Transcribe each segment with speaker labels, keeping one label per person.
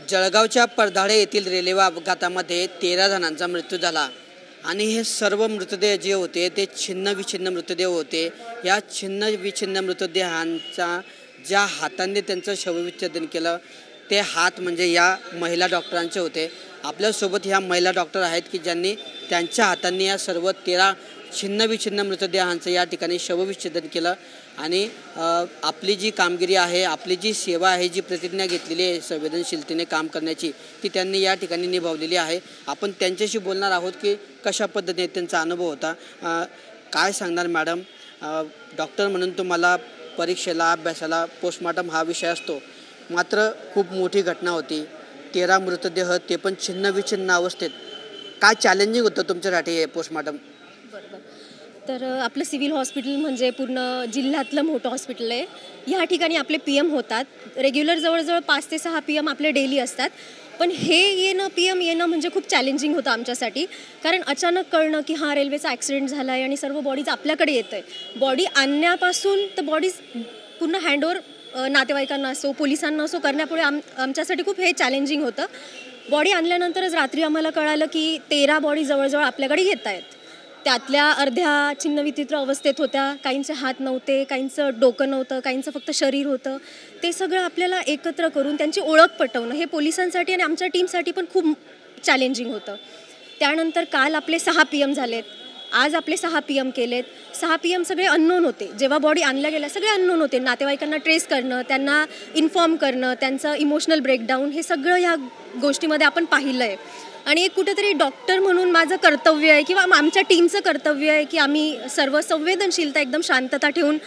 Speaker 1: जळगावच्या परधाडे येथील रेल्वे अपघातामध्ये 13 जणांचा मृत्यू झाला आणि हे सर्व मृतदेह जे होते ते छिन्न-विछिन्न मृतदेह होते। या छिन्न-विछिन्न मृतदेहांचा ज्या हातांनी त्यांचं शवविच्छेदन केलं ते हात म्हणजे या महिला डॉक्टरांचे होते। आपल्यासोबत ह्या महिला डॉक्टर आहेत की ज्यांनी त्यांच्या हातांनी या सर्व 13 छिन्न-विछिन्न मृतदेहांचं या ठिकाणी शवविच्छेदन केलं आणि आपली जी कामगिरी आहे, आपली जी सेवा आहे, जी प्रतिज्ञा घेतलेली आहे संवेदनशीलतेने काम करण्याची ती त्यांनी या ठिकाणी निभावलेली आहे। आपण त्यांच्याशी बोलणार आहोत की कशा पद्धतीने त्यांचा अनुभव होता। काय सांगणार मॅडम, डॉक्टर म्हणून तुम्हाला परीक्षेला अभ्यासाला पोस्टमॉर्टम हा विषय असतो, मात्र खूप मोठी घटना होती, 13 मृतदेह ते पण छिन्न-विछिन्न अवस्थेत। काय चॅलेंजिंग होतं तुमच्यासाठी हे पोस्टमॉर्टम?
Speaker 2: बरोबर, तर आपलं सिव्हिल हॉस्पिटल म्हणजे पूर्ण जिल्ह्यातलं मोठं हॉस्पिटल आहे। ह्या ठिकाणी आपले PM होतात, रेग्युलर जवळजवळ 5 ते 6 PM आपले डेली असतात। पण हे येणं PM येणं म्हणजे खूप चॅलेंजिंग होतं आमच्यासाठी, कारण अचानक कळणं की हा रेल्वेचा ॲक्सिडेंट झाला आहे आणि सर्व बॉडीज आपल्याकडे येतं आहे। बॉडी आणण्यापासून तर बॉडीज पूर्ण हँडओव्हर नातेवाईकांना असो पोलिसांना असो करण्यापुढे आमच्यासाठी खूप हे चॅलेंजिंग होतं। बॉडी आणल्यानंतरच रात्री आम्हाला कळालं की 13 बॉडी जवळजवळ आपल्याकडे येत आहेत। त्यातल्या अर्ध्या छिन्नविचित्र अवस्थेत होत्या, काहींचे हात नव्हते, काहींचं डोकं नव्हतं, काहींचं फक्त शरीर होतं। ते सगळं आपल्याला एकत्र करून त्यांची ओळख पटवणं हे पोलिसांसाठी आणि आमच्या टीमसाठी पण खूप चॅलेंजिंग होतं। त्यानंतर काल आपले 6 PM झालेत, आज आपले 6 PM केलेत। 6 PM सगळे अननोन होते, जेव्हा बॉडी आणल्या गेल्या सगळे अननोन होते। नातेवाईकांना ट्रेस करणं, त्यांना इन्फॉर्म करणं, त्यांचं इमोशनल ब्रेकडाऊन हे सगळं ह्या गोष्टीमध्ये आपण पाहिलं आहे। आणि एक कुठेतरी डॉक्टर म्हणून माझं कर्तव्य आहे किंवा आमच्या टीमचं कर्तव्य आहे की आम्ही सर्व संवेदनशीलता एकदम शांतता ठेवून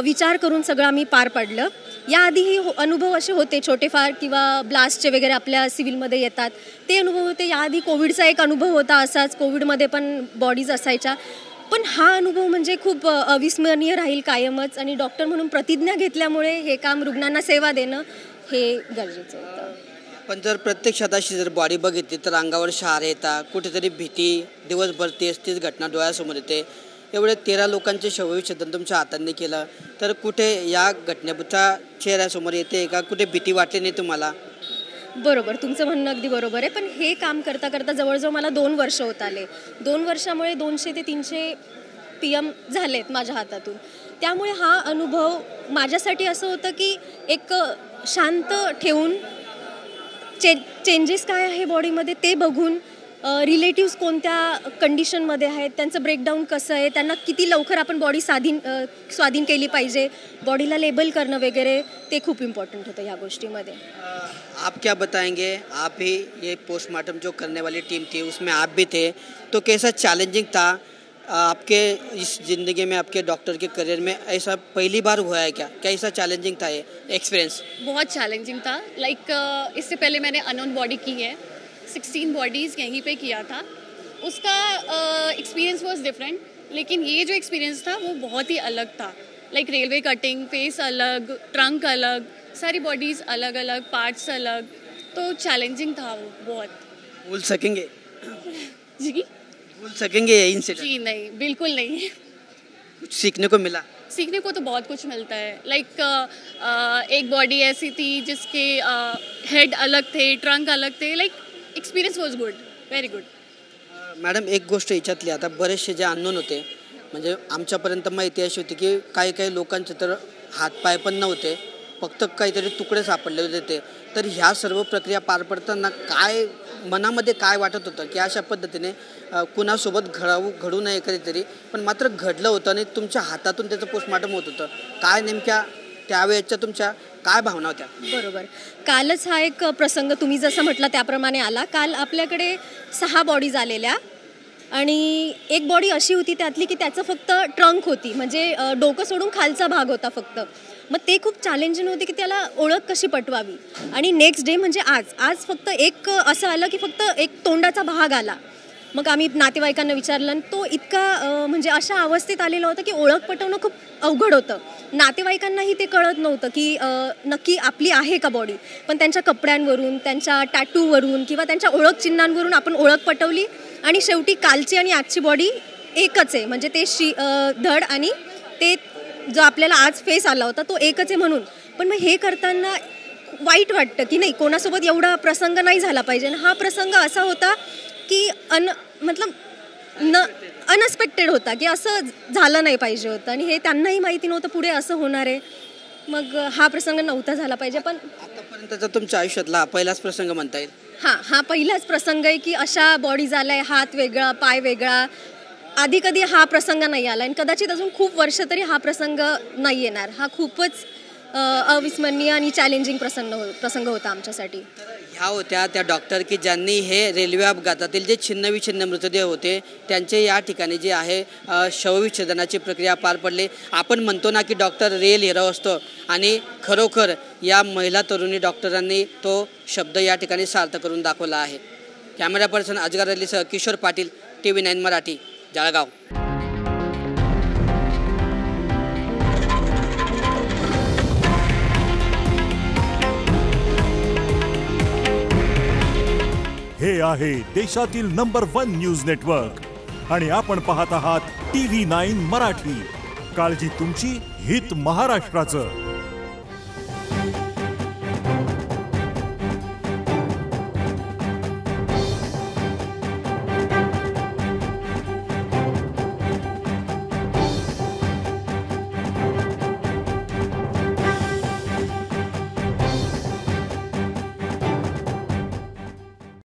Speaker 2: विचार करून सगळं आम्ही पार पाडलं। याआधीही अनुभव असे होते छोटेफार किंवा ब्लास्टचे वगैरे आपल्या सिव्हिलमध्ये येतात, ते अनुभव होते। याआधी कोविडचा एक अनुभव होता असाच, कोविडमध्ये पण बॉडीज असायच्या। पण हा अनुभव म्हणजे खूप अविस्मरणीय राहील कायमच आणि डॉक्टर म्हणून प्रतिज्ञा घेतल्यामुळे हे काम रुग्णांना सेवा देणं हे गरजेचं होतं।
Speaker 1: पण जर प्रत्यक्षात अशी जर बॉडी बघितली तर अंगावर शहारे येतात, कुठेतरी भीती, दिवसभर तीच घटना डोळ्यासमोर येते। एवढे 13 लोकांचे शवविच्छेदन तुमच्या हातांनी केलं तर कुठे या घटनेचा चेहऱ्यासमोर येते का? कुठे भीती वाटली नाही तुम्हाला?
Speaker 2: बरोबर, तुमचं म्हणणं अगदी बरोबर आहे। पण हे काम करता करता जवळजवळ मला 2 वर्ष होत आले। 2 वर्षामुळे 200 ते 300 PM झालेत माझ्या हातातून। त्यामुळे हा अनुभव माझ्यासाठी असं होतं की एक शांत ठेवून चेंजेस काय आहे बॉडीमध्ये ते बघून, रिलेटिव्स कोणत्या कंडिशनमध्ये आहेत, त्यांचं ब्रेकडाऊन कसं आहे, त्यांना किती लवकर आपण बॉडी स्वाधीन केली पाहिजे, बॉडीला लेबल करणं वगैरे ते खूप इम्पॉर्टंट होतं ह्या गोष्टीमध्ये।
Speaker 1: आप क्या बताएंगे? आप भी ये पोस्टमार्टम जो करने वाली टीम थी उसमें आप भी थे, तो कैसा चैलेंजिंग था आपके इस ज़िंदगी में, आपके डॉक्टर के करियर में ऐसा पहली बार हुआ है क्या? कैसा चैलेंजिंग था ये एक्सपीरियंस?
Speaker 3: बहुत चैलेंजिंग था। इससे पहले मैंने अननोन बॉडी की है, 16 बॉडीज़ यहीं पे किया था। उसका एक्सपीरियंस वाज डिफरेंट, लेकिन ये जो एक्सपीरियंस था वो बहुत ही अलग था। रेलवे कटिंग, फेस अलग, ट्रंक अलग, सारी बॉडीज़ अलग अलग, पार्ट्स अलग, तो चैलेंजिंग था वो बहुत।
Speaker 1: भूल सकेंगे?
Speaker 3: जी
Speaker 1: भूल सकेंगे ये इंसिडेंट?
Speaker 3: जी नहीं, बिल्कुल नहीं।
Speaker 1: कुछ सीखने को मिला?
Speaker 3: सीखने को तो बहुत कुछ मिलता है। एक बॉडी ऐसी थी जिसके हेड अलग थे, ट्रंक अलग थे। Experience was good, very good.
Speaker 1: Madam, एक गोष्ट याच्यातली, आता बरेचसे जे अननोन होते, म्हणजे आमच्यापर्यंत माहिती अशी होती की काही लोकांचे तर हातपाय पण नव्हते, फक्त काहीतरी तुकडे सापडले होते। तर ह्या सर्व प्रक्रिया पार पडताना काय मनामध्ये काय वाटत होतं की अशा पद्धतीने कुणासोबत घडू नये कधीतरी, पण मात्र घडलं होतं आणि तुमच्या हातातून त्याचं पोस्टमॉर्टम होत होतं? काय नेमक्या त्यावेळेच्या तुमच्या काय भावना होत्या?
Speaker 2: बरोबर, कालच हा एक प्रसंग तुम्ही जसं म्हटलं त्याप्रमाणे आला। काल आपल्याकडे 6 बॉडीज आलेल्या आणि एक बॉडी अशी होती त्यातली की त्याचं फक्त ट्रंक होती, म्हणजे डोकं सोडून खालचा भाग होता फक्त। मग ते खूप चॅलेंजिंग होते की त्याला ओळख कशी पटवावी। आणि नेक्स्ट डे म्हणजे आज फक्त एक असं आलं की फक्त एक तोंडाचा भाग आला। मग आम्ही नातेवाईकांना विचारलं आणि तो इतका म्हणजे अशा अवस्थेत आलेला होता की ओळख पटवणं खूप अवघड होतं। नातेवाईकांनाही ते कळत नव्हतं की नक्की आपली आहे का बॉडी, पण त्यांच्या कपड्यांवरून, त्यांच्या टॅटूवरून किंवा त्यांच्या ओळख चिन्हांवरून आपण ओळख पटवली आणि शेवटी कालची आणि आजची बॉडी एकच आहे, म्हणजे ते धड आणि ते जो आपल्याला आज फेस आला होता तो एकच आहे म्हणून। पण मग हे करताना वाईट वाटतं की नाही, कोणासोबत एवढा प्रसंग नाही झाला पाहिजे. आणि हा प्रसंग असा होता की अनएक्सपेक्टेड होता, की असं झालं नाही पाहिजे होतं आणि हे त्यांनाही माहिती नव्हतं पुढे असं होणार आहे. मग हा प्रसंग नव्हता झाला पाहिजे. पण
Speaker 1: आतापर्यंतचा तुमच्या आयुष्यातला पहिलाच प्रसंग म्हणता येईल.
Speaker 2: हा पहिलाच प्रसंग आहे की अशा बॉडीज आलाय, हात वेगळा, पाय वेगळा. आधी कधी हा प्रसंग नाही आला आणि कदाचित अजून खूप वर्ष तरी हा प्रसंग नाही येणार. हा खूपच अविस्मरणीय आणि चॅलेंजिंग प्रसंग होता आमच्यासाठी.
Speaker 1: ह्या होत्या त्या डॉक्टर की ज्यांनी हे रेल्वे अपघातातील जे छिन्नविछिन्न मृतदेह होते त्यांचे या ठिकाणी जे आहे शवविच्छेदनाची प्रक्रिया पार पडली. आपण म्हणतो ना की डॉक्टर रिअल हिरो असतो आणि खरोखर या महिला तरुणी डॉक्टरांनी तो शब्द या ठिकाणी सार्थ करून दाखवला आहे. कॅमेरा पर्सन अजगर अलीसह किशोर पाटील, TV9 मराठी, जळगाव.
Speaker 4: हे आहे देशातील नंबर 1 न्यूज नेटवर्क आणि आपण पाहत आहात TV9 मराठी. काळजी तुमची, हित महाराष्ट्राचं.